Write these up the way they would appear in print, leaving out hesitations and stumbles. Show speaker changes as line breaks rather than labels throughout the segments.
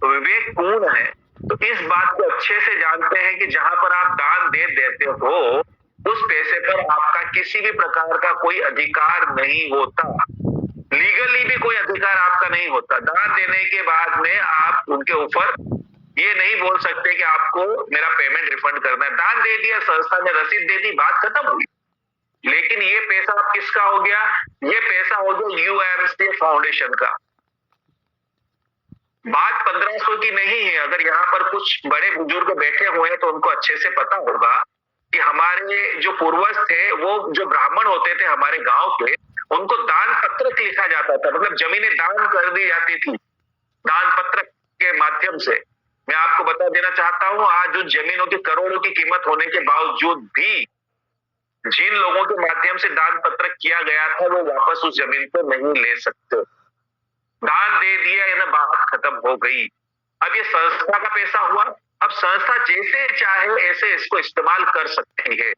विवेकपूर्ण है, तो इस बात को अच्छे से जानते हैं कि जहां पर आप दान दे देते हो, उस पैसे पर आपका किसी भी प्रकार का कोई अधिकार नहीं होता। लीगली भी कोई अधिकार आपका नहीं होता। दान देने के बाद में आप उनके ऊपर ये नहीं बोल सकते कि आपको मेरा पेमेंट रिफंड करना है। दान दे दिया, संस्था ने रसीद दे दी, बात खत्म हुई। लेकिन ये पैसा अब किसका हो गया? ये पैसा हो गया यूएमसी फाउंडेशन का। बात 1500 की नहीं है। अगर यहाँ पर कुछ बड़े बुजुर्ग बैठे हुए हैं तो उनको अच्छे से पता होगा कि हमारे जो पूर्वज थे, वो जो ब्राह्मण होते थे हमारे गांव के, उनको दान पत्रक लिखा जाता था, मतलब जमीनें दान कर दी जाती थी दान पत्रक के माध्यम से। मैं आपको बता देना चाहता हूं, आज उन जमीनों की करोड़ों की कीमत होने के बावजूद भी जिन लोगों के माध्यम से दान पत्रक किया गया था, वो वापस उस जमीन को नहीं ले सकते। दान दे दिया, ना बात खत्म हो गई। अब ये संस्था का पैसा हुआ। अब संस्था जैसे चाहे ऐसे इसको इस्तेमाल कर सकती है।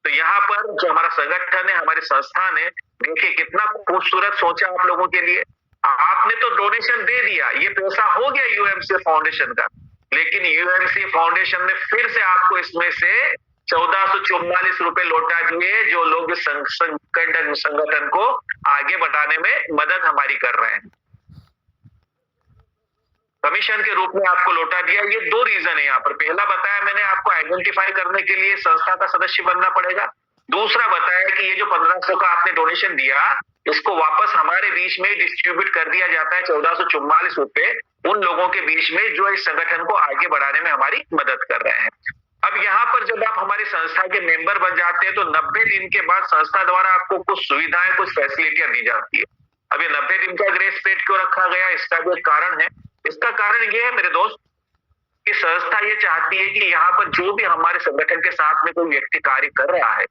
तो यहाँ पर जो हमारा संगठन है, हमारी संस्थान है, देखिए कितना खूबसूरत सोचा आप लोगों के लिए। आपने तो डोनेशन दे दिया, ये पैसा हो गया यूएमसी फाउंडेशन का, लेकिन यूएमसी फाउंडेशन ने फिर से आपको इसमें से 1444 रुपए लौटा दिए, जो लोग संगठन को आगे बढ़ाने में मदद हमारी कर रहे हैं, कमीशन के रूप में आपको लौटा दिया। ये दो रीजन है यहाँ पर। पहला बताया मैंने आपको, आइडेंटिफाई करने के लिए संस्था का सदस्य बनना पड़ेगा। दूसरा बताया कि ये जो 1500 का आपने डोनेशन दिया, इसको वापस हमारे बीच में डिस्ट्रीब्यूट कर दिया जाता है, 1444 रुपए उन लोगों के बीच में जो इस संगठन को आगे बढ़ाने में हमारी मदद कर रहे हैं। अब यहाँ पर जब आप हमारी संस्था के मेंबर बन जाते हैं तो 90 दिन के बाद संस्था द्वारा आपको कुछ सुविधाएं, कुछ फैसिलिटियां दी जाती है। अब ये 90 दिन का ग्रेस पीरियड क्यों रखा गया, इसका भी एक कारण है। इसका कारण ये है मेरे दोस्त कि संस्था ये चाहती है कि यहाँ पर जो भी हमारे संगठन के साथ में कोई व्यक्ति कार्य कर रहा है,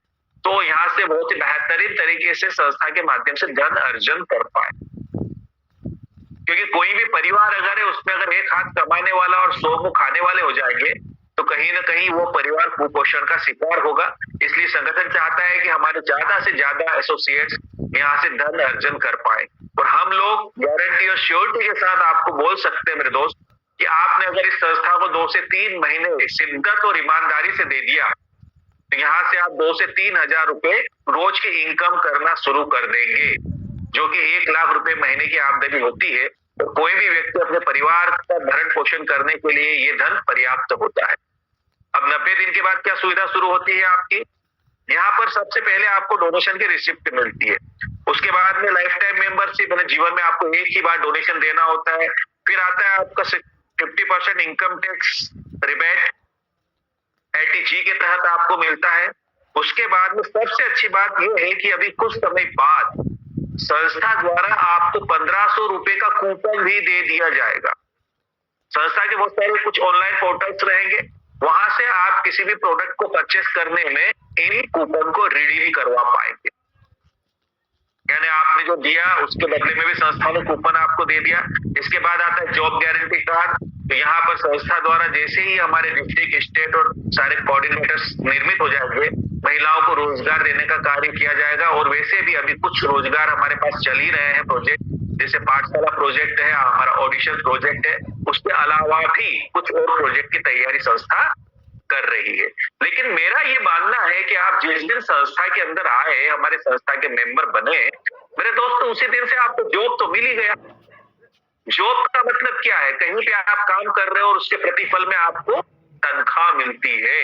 तो यहाँ से बहुत ही बेहतरीन तरीके से संस्था के माध्यम से धन अर्जन कर पाए। क्योंकि कोई भी परिवार अगर है, उसमें अगर एक हाथ कमाने वाला और 100 मुंह खाने वाले हो जाएंगे, तो कहीं ना कहीं वो परिवार कुपोषण का शिकार होगा। इसलिए संगठन चाहता है कि हमारे ज्यादा से ज्यादा एसोसिएट्स यहाँ से धन अर्जन कर पाए। और हम लोग गारंटी और श्योरिटी के साथ आपको बोल सकते हैं मेरे दोस्त कि आपने अगर इस संस्था को 2 से 3 महीने शिद्दत और ईमानदारी से दे दिया, तो यहाँ से आप 2 से 3 हजार रुपए रोज की इनकम करना शुरू कर देंगे, जो कि 1 लाख रुपए महीने की आमदनी होती है। तो कोई भी व्यक्ति अपने परिवार का भरण पोषण करने के लिए ये धन पर्याप्त होता है। अब 90 दिन के बाद क्या सुविधा शुरू होती है आपकी? यहाँ पर सबसे पहले आपको डोनेशन की रिसिप्ट मिलती है। उसके बाद में लाइफ टाइम मेंबरशिप, जीवन में आपको एक ही बार डोनेशन देना होता है। फिर आता है आपका 50% इनकम टैक्स रिबेट, एटीजी के तहत आपको मिलता है। उसके बाद में सबसे अच्छी बात यह है कि अभी कुछ समय बाद संस्था द्वारा आपको 1500 रुपए का कूपन भी दे दिया जाएगा। संस्था के बहुत सारे कुछ ऑनलाइन पोर्टल्स रहेंगे, वहां से आप किसी भी प्रोडक्ट को परचेस करने में इन कूपन को रिडीम करवा पाएंगे। यानी आपने जो दिया उसके बदले में भी संस्था ने कूपन आपको दे दिया। इसके बाद आता है जॉब गारंटी कार्ड। तो यहाँ पर संस्था द्वारा जैसे ही हमारे डिस्ट्रिक्ट, स्टेट और सारे कोऑर्डिनेटर्स निर्मित हो जाएंगे, महिलाओं को रोजगार देने का कार्य किया जाएगा। और वैसे भी अभी कुछ रोजगार हमारे पास चल ही रहे हैं प्रोजेक्ट, जैसे पाठशाला प्रोजेक्ट है, हमारा ऑडिशन प्रोजेक्ट है। उसके अलावा भी कुछ और प्रोजेक्ट की तैयारी संस्था कर रही है। लेकिन मेरा ये मानना है कि आप जिस दिन संस्था के अंदर आए, हमारे संस्था के मेंबर बने, मेरे दोस्त, उसी दिन से आपको जॉब तो मिल ही गया। जॉब का मतलब क्या है? कहीं पे आप काम कर रहे हो और उसके प्रतिफल में आपको तनख्वाह मिलती है।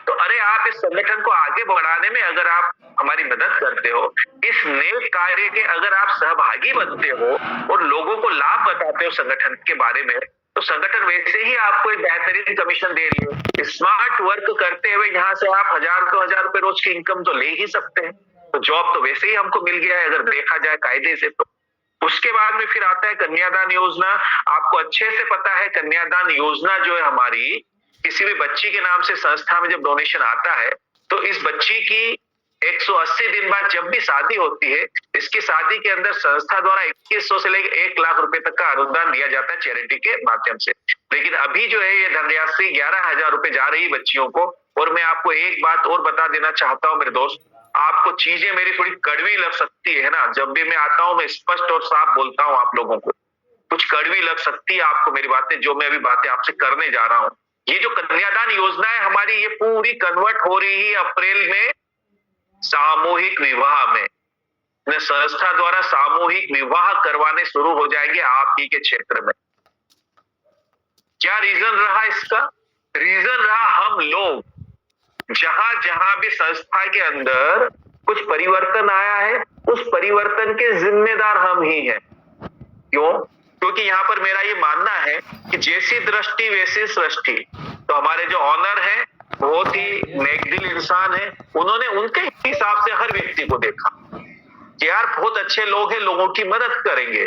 तो अरे आप इस संगठन को आगे बढ़ाने में अगर आप हमारी मदद करते हो, इस नेक कार्य के अगर आप सहभागी बनते हो और लोगों को लाभ बताते हो संगठन के बारे में, तो संगठन वैसे ही आपको एक बेहतरीन कमीशन दे रही है। स्मार्ट वर्क करते हुए यहाँ से आप 1000-2000 रुपए रोज की इनकम तो ले ही सकते हैं। तो जॉब तो वैसे ही हमको मिल गया है अगर देखा जाए कायदे से। तो उसके बाद में फिर आता है कन्यादान योजना। आपको अच्छे से पता है कन्यादान योजना जो है हमारी, किसी भी बच्ची के नाम से संस्था में जब डोनेशन आता है, तो इस बच्ची की 180 दिन बाद जब भी शादी होती है, इसकी शादी के अंदर संस्था द्वारा 2100 से लेकर 1 लाख रुपए तक का अनुदान दिया जाता है चैरिटी के माध्यम से। लेकिन अभी जो है ये धनराशि 11,000 रुपए जा रही है बच्चियों को। और मैं आपको एक बात और बता देना चाहता हूँ मेरे दोस्त, आपको चीजें मेरी थोड़ी कड़वी लग सकती है ना, जब भी मैं आता हूँ मैं स्पष्ट और साफ बोलता हूँ आप लोगों को। कुछ कड़वी लग सकती है आपको मेरी बातें, जो मैं अभी बातें आपसे करने जा रहा हूं। ये जो कन्यादान योजना है हमारी, ये पूरी कन्वर्ट हो रही है अप्रैल में सामूहिक विवाह में। संस्था द्वारा सामूहिक विवाह करवाने शुरू हो जाएंगे आप ही के क्षेत्र में। क्या रीजन रहा इसका? रीजन रहा हम लोग जहां जहां भी संस्था के अंदर कुछ परिवर्तन आया है, उस परिवर्तन के जिम्मेदार हम ही हैं। क्यों? क्योंकि यहाँ पर मेरा ये मानना है कि जैसी दृष्टि वैसी सृष्टि। तो हमारे जो ऑनर है बहुत ही नेकदिल इंसान है, उन्होंने उनके हिसाब से हर व्यक्ति को देखा कि यार बहुत अच्छे लोग हैं, लोगों की मदद करेंगे,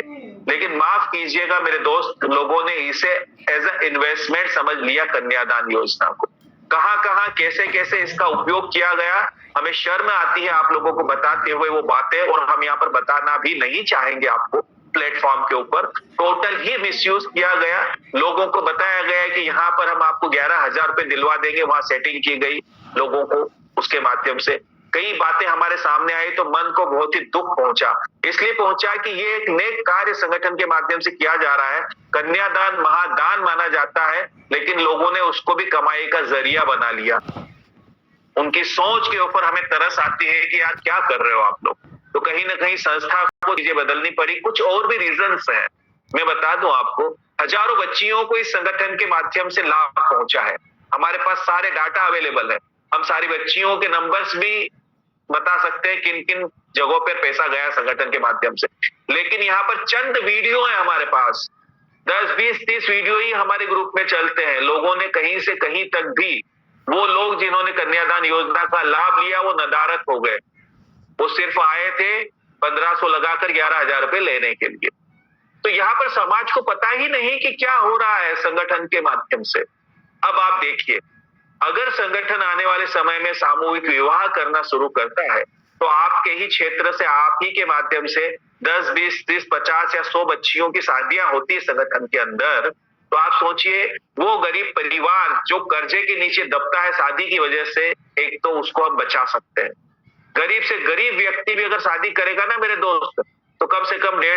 लेकिन माफ कीजिएगा मेरे दोस्त, लोगों ने इसे एज अ इन्वेस्टमेंट समझ लिया कन्यादान योजना को। कहां कहां कैसे कैसे इसका उपयोग किया गया, हमें शर्म आती है आप लोगों को बताते हुए वो बातें, और हम यहाँ पर बताना भी नहीं चाहेंगे आपको प्लेटफॉर्म के ऊपर। टोटल ही मिसयूज किया गया। लोगों को बताया गया कि यहाँ पर हम आपको 11,000 रुपए दिलवा देंगे, वहां सेटिंग की गई लोगों को, उसके माध्यम से कई बातें हमारे सामने आई तो मन को बहुत ही दुख पहुंचा। इसलिए पहुंचा कि ये एक नेक कार्य संगठन के माध्यम से किया जा रहा है। कन्यादान महादान माना जाता है, लेकिन लोगों ने उसको भी कमाई का जरिया बना लिया। उनकी सोच के ऊपर हमें तरस आती है कि यार क्या कर रहे हो आप लोग। तो कहीं ना कहीं संस्था को चीजें बदलनी पड़ी। कुछ और भी रीजंस हैं, मैं बता दूं आपको। हजारों बच्चियों को इस संगठन के माध्यम से लाभ पहुंचा है। हमारे पास सारे डाटा अवेलेबल है, हम सारी बच्चियों के नंबर्स भी बता सकते हैं किन किन जगहों पर पैसा गया संगठन के माध्यम से। लेकिन यहाँ पर चंद वीडियो है हमारे पास, 10, 20, 30 वीडियो ही हमारे ग्रुप में चलते हैं। लोगों ने कहीं से कहीं तक भी, वो लोग जिन्होंने कन्यादान योजना का लाभ लिया वो नदारत हो गए। वो सिर्फ आए थे 1500 लगाकर 11,000 रुपए लेने के लिए। तो यहाँ पर समाज को पता ही नहीं कि क्या हो रहा है संगठन के माध्यम से। अब आप देखिए, अगर संगठन आने वाले समय में सामूहिक विवाह करना शुरू करता है, तो आपके ही क्षेत्र से आप ही के माध्यम से 10, 20, 30, 50 या 100 बच्चियों की शादियां होती है संगठन के अंदर। तो आप सोचिए, वो गरीब परिवार जो कर्जे के नीचे दबता है शादी की वजह से, एक तो उसको हम बचा सकते हैं। गरीब से गरीब व्यक्ति भी अगर शादी करेगा ना मेरे दोस्त, तो कम से कम 1.5